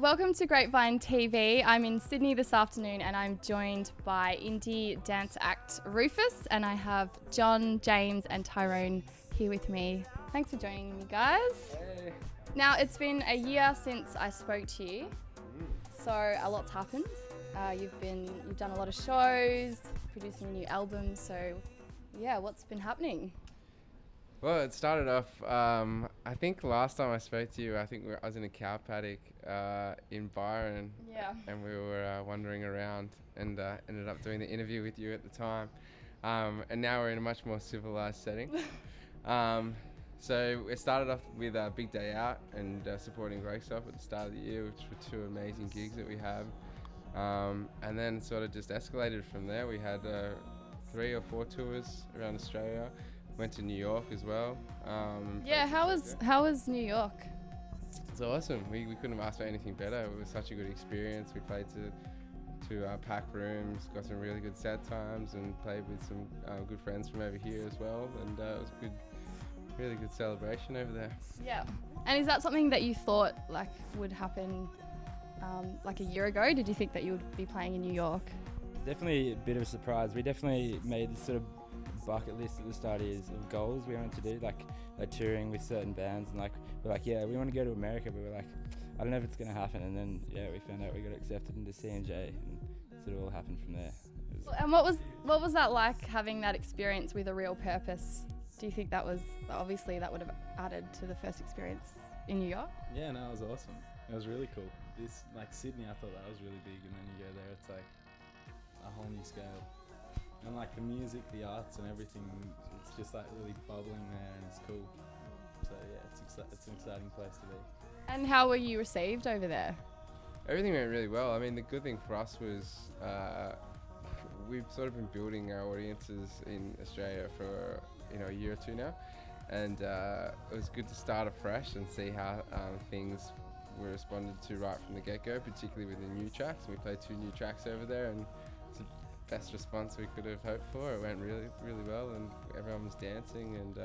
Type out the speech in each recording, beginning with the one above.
Welcome to Grapevine TV. I'm in Sydney this afternoon and I'm joined by indie dance act RüFüS, and I have John, James and Tyrone here with me. Thanks for joining me, guys. Hey. Now, it's been a year since I spoke to you, so a lot's happened. You've done a lot of shows, producing a new album, so yeah, what's been happening? Well, it started off, I think last time I spoke to you, I was in a cow paddock in Byron. Yeah. And we were wandering around and ended up doing the interview with you at the time. And now we're in a much more civilized setting. So it started off with a big day out and supporting Grapevine at the start of the year, which were two amazing gigs that we have. And then sort of just escalated from there. We had 3 or 4 tours around Australia. Went to New York as well. Yeah, how was New York? It's awesome. We couldn't have asked for anything better. It was such a good experience. We played to packed rooms, got some really good set times, and played with some good friends from over here as well. And it was a really good celebration over there. Yeah. And is that something that you thought would happen a year ago? Did you think that you would be playing in New York? Definitely a bit of a surprise. We definitely made this sort of bucket list at the start of goals we wanted to do, like touring with certain bands, and we're like, yeah, we want to go to America, but we're like, I don't know if it's going to happen. And then we found out we got accepted into C&J, and sort of all happened from there. And what was that like, having that experience with a real purpose? Do you think that would have added to the first experience in New York? Yeah, no, it was awesome. It was really cool. Sydney, I thought that was really big, and then you go there, it's like a whole new scale. And the music, the arts and everything, it's just really bubbling there, and it's cool. So yeah, it's an exciting place to be. And how were you received over there? Everything went really well. I mean, the good thing for us was we've sort of been building our audiences in Australia for a year or two now, and it was good to start afresh and see how things were responded to right from the get-go, particularly with the new tracks. We played 2 new tracks over there, and it's the best response we could have hoped for. It went really, really well, and everyone was dancing, and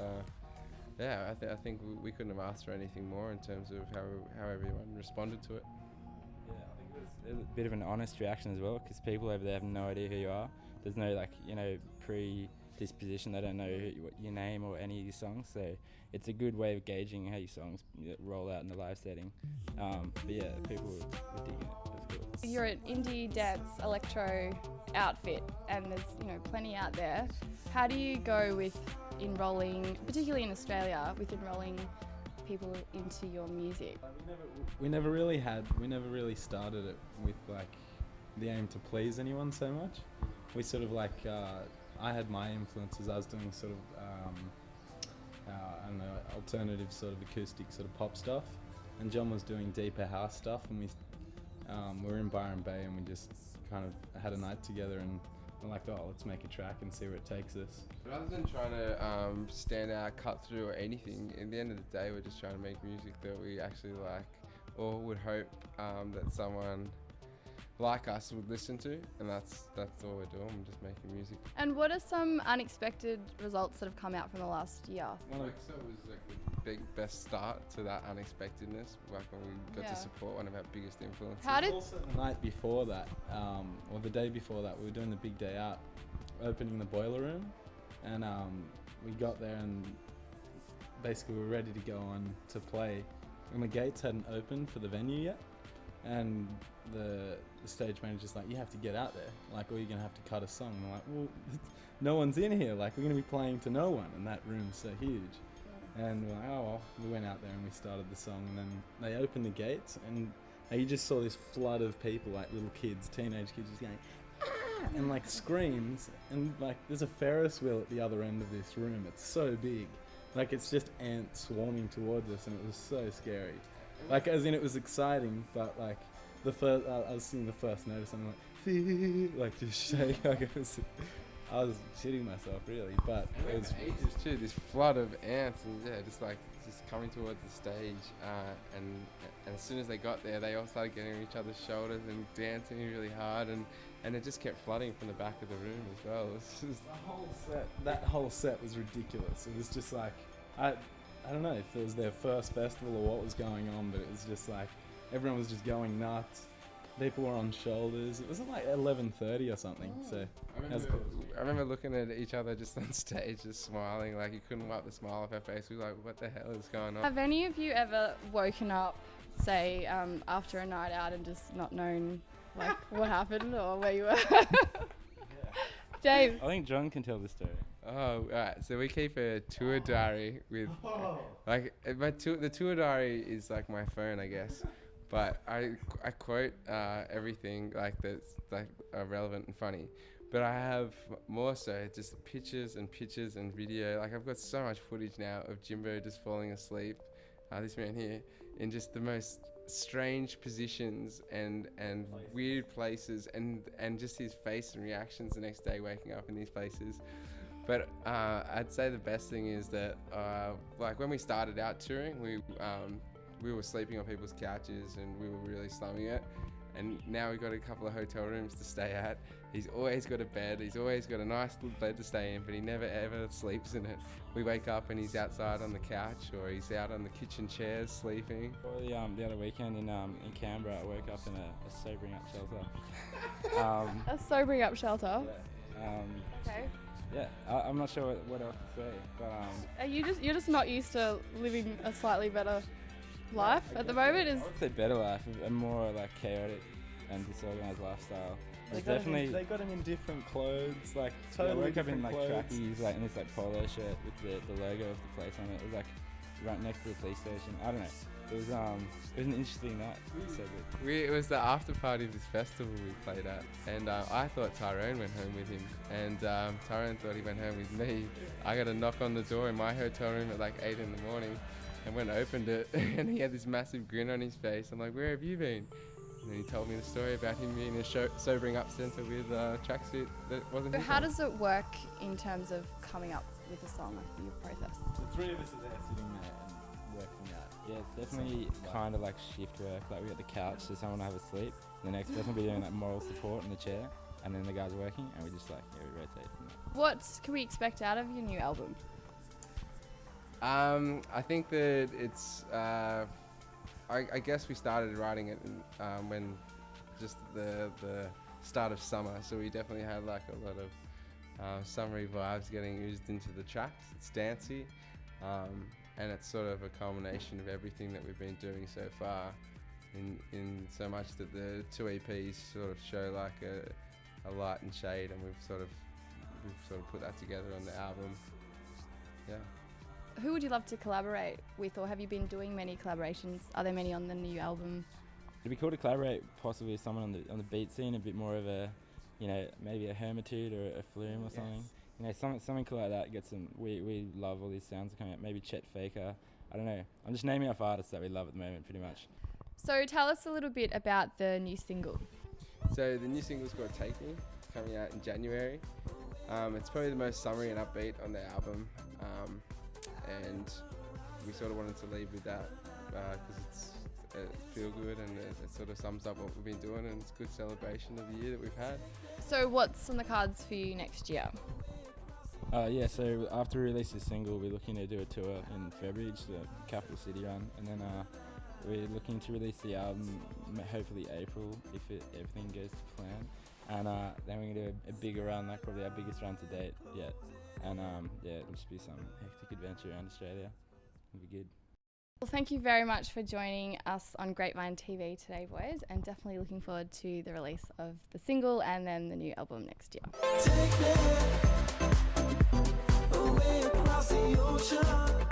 I think we couldn't have asked for anything more in terms of how everyone responded to it. Yeah, I think it was a bit of an honest reaction as well, because people over there have no idea who you are. There's no predisposition. They don't know your name or any of your songs, so it's a good way of gauging how your songs roll out in the live setting. But yeah, people were digging it. It was cool. You're an indie dance electro outfit, and there's plenty out there. How do you go with enrolling, particularly in Australia, with enrolling people into your music? We never really started it with the aim to please anyone so much. We sort of I had my influences. I was doing sort of I don't know, alternative sort of acoustic sort of pop stuff, and John was doing deeper house stuff, and we were in Byron Bay, and we just kind of had a night together, and we're like, oh, let's make a track and see where it takes us. Rather than trying to stand out, cut through or anything, in the end of the day, we're just trying to make music that we actually like, or would hope that someone like us would listen to, and that's all we're doing. We're just making music. And what are some unexpected results that have come out from the last year? Well, so it was the best start to that unexpectedness, when we got to support one of our biggest influences. Also the night before that, or the day before that, we were doing the big day out, opening the boiler room, and we got there, and basically we were ready to go on to play, and the gates hadn't opened for the venue yet, and the stage manager's like, you have to get out there, or you're gonna have to cut a song. And we're like, well, no one's in here, we're gonna be playing to no one, and that room's so huge. And we're like, oh well. We went out there and we started the song, and then they opened the gates, and you just saw this flood of people, little kids, teenage kids, just going ah! And screams, and there's a Ferris wheel at the other end of this room. It's so big, it's just ants swarming towards us, and it was so scary. As in, it was exciting, but the first, I was seeing the first notice, and I'm just shake. I was shitting myself, really. But it was ages too. This flood of ants, and just coming towards the stage. And as soon as they got there, they all started getting on each other's shoulders and dancing really hard, and it just kept flooding from the back of the room as well. It was just that whole set was ridiculous. It was just I don't know if it was their first festival or what was going on, but it was just everyone was just going nuts. People were on shoulders. It was like 11:30 or something. So I remember looking at each other just on stage, just smiling, like you couldn't wipe the smile off our face. We were like, what the hell is going on? Have any of you ever woken up, say, after a night out and just not known like what happened or where you were? James. I think John can tell the story. Oh, alright. So we keep a tour diary with, like, the tour diary is like my phone, I guess. But I quote everything like that's like relevant and funny. But I have more so just pictures and video. Like I've got so much footage now of Jimbo just falling asleep, this man here, in just the most strange positions and weird places, and just his face and reactions the next day waking up in these places. But I'd say the best thing is that like when we started out touring, we were sleeping on people's couches and we were really slumming it. And now we've got a couple of hotel rooms to stay at. He's always got a bed. He's always got a nice little bed to stay in, but he never ever sleeps in it. We wake up and he's outside on the couch, or he's out on the kitchen chairs sleeping. Or the other weekend in Canberra, I woke up in a sobering up shelter. A sobering up shelter. Okay. Yeah, I'm not sure what else to say, but Are you're just not used to living a slightly better life at the moment? I would say better life, a more like chaotic and disorganized lifestyle. They got him in different clothes, like totally. I woke up in like trackies, like in this like polo shirt with the logo of the place on it. It was like right next to the police station. I don't know. It was an interesting night. It was the after party of this festival we played at, and I thought Tyrone went home with him, and Tyrone thought he went home with me. I got a knock on the door in my hotel room at like 8 in the morning, and when I opened it, and he had this massive grin on his face. I'm like, where have you been? And then he told me the story about him being in a sobering up centre with a tracksuit that wasn't his. How does it work in terms of coming up with a song, like your process? The three of us are there sitting there and working out. Yeah, it's definitely kind of like shift work. Like we got the couch, so someone will have a sleep. The next person will be doing like moral support in the chair, and then the guys working, and we just like we rotate from there. What can we expect out of your new album? I think that it's. I guess we started writing it when just the start of summer, so we definitely had like a lot of summery vibes getting oozed into the tracks. It's dancey, and it's sort of a culmination of everything that we've been doing so far, in so much that the two EPs sort of show like a light and shade, and we've sort of put that together on the album. Yeah. Who would you love to collaborate with, or have you been doing many collaborations? Are there many on the new album? It'd be cool to collaborate possibly with someone on the beat scene, a bit more of a, maybe a Hermitude or a Flume or something. Something cool like that. Get some. We love all these sounds coming out. Maybe Chet Faker. I don't know. I'm just naming off artists that we love at the moment, pretty much. So tell us a little bit about the new single. So the new single's called Take Me. It's coming out in January. It's probably the most summery and upbeat on the album. And we sort of wanted to lead with that because it feels good, and it sort of sums up what we've been doing, and it's a good celebration of the year that we've had. So what's on the cards for you next year? So after we release this single, we're looking to do a tour in February, just a capital city run, and then we're looking to release the album hopefully April if everything goes to plan, and then we're going to do a bigger run, like probably our biggest run to date yet. And it'll just be some hectic adventure around Australia. It'll be good. Well, thank you very much for joining us on Grapevine TV today, boys, and definitely looking forward to the release of the single and then the new album next year. Take me away across the ocean.